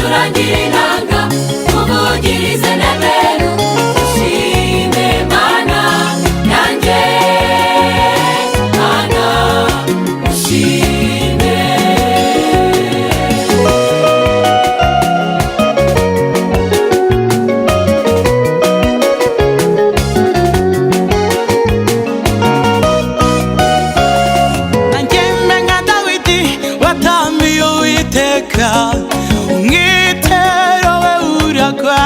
ducurangira inanga tuvugirize n'aberu dushime Mana yanjye Mana ushime. nanjye menya Dawidi watambiye Uwiteka umwitero we uragwa,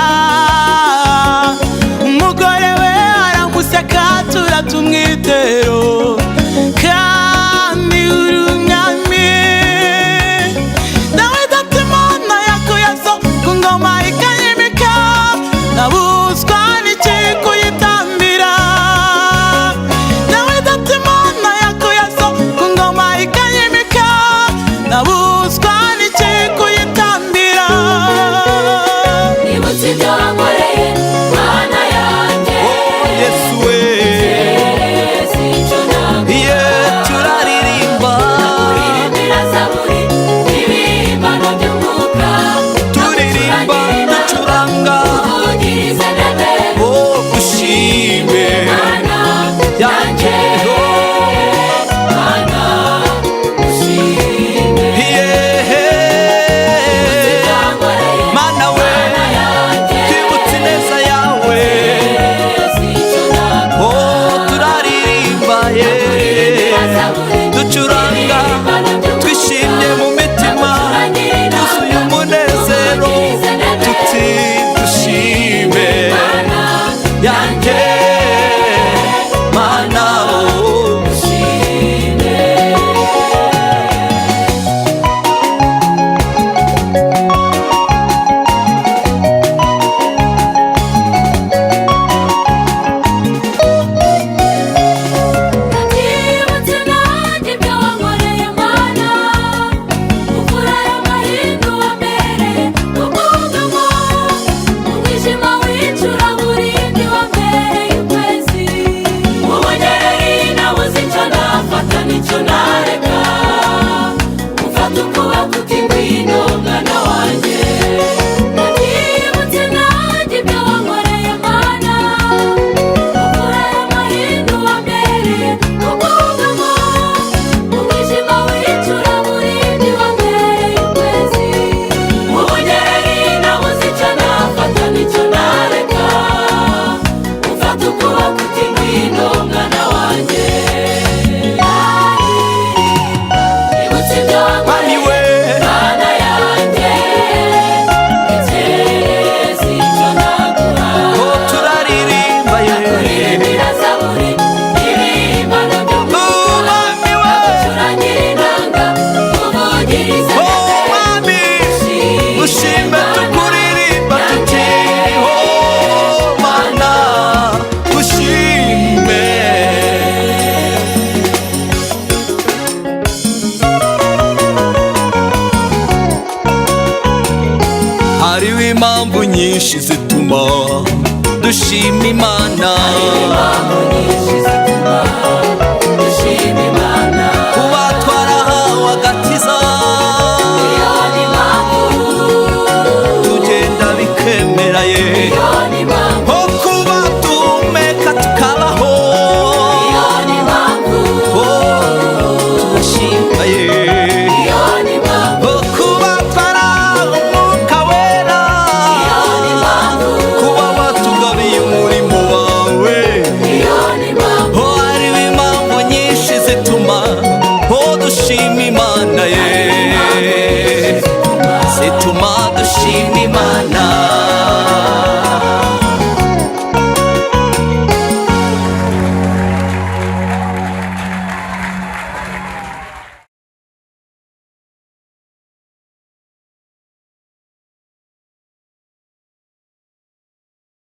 umugore we aramuseka turata umwitero kandi uri umwami. Dawidi ati Mana yakuye so ku ngoma ikayimika, nabuzwa n'iki kuyitambira. Dawidi ati Mana yakuye so ku ngoma ikayimika, nabuzwa n'iki kuyitambira. Nibutse ibyo wankoreye Mana yanjye Yesu we icyo iye turaririmba nakuririmbira zaburi ibihimbano by'umwuka turirimba ducuranga tuvugirize n'aberu oh ushime Mana yanjye Mana ushime. iye Mana we twibutse ineza yawe oh turaririmba ye ducuranga twishimye mu mitima yuzuye umunezero tuti dushime yanjye Mana oh Nibutse nanjye ibyo wankoreye Mana, uvura amahindu wambereye ubwugamo, umwijima w'icuraburindi wambereye ukwezi. Mu bunyereri nabuze icyo nafata n'icyo nareka, ufata ukuboko uti ngwino mwana wanjye. Nibutse nanjye ibyo wankoreye Mana, uvura amahindu wambereye ubwugamo, umwijima w'icuraburindi wambereye ukwezi. Mu bunyereri nabuze icyo nafata n'icyo nareka, ufata ukuboko uti ngwino mwana wanjye. Nibutse ibyo Mami wankoreye we Mana yanjye, icyo naguha oh turaririmba ye kuririmbira zaburi ibihimbano by'umwuka Mami we ducurangira inanga tuvugirize oh n'aberu Mami ushime tukuririmba tuti oh Mana ushime. Hariho impamvu nyinshi zituma dushima Imana, impamvu nyinshi zituma dushima Imana.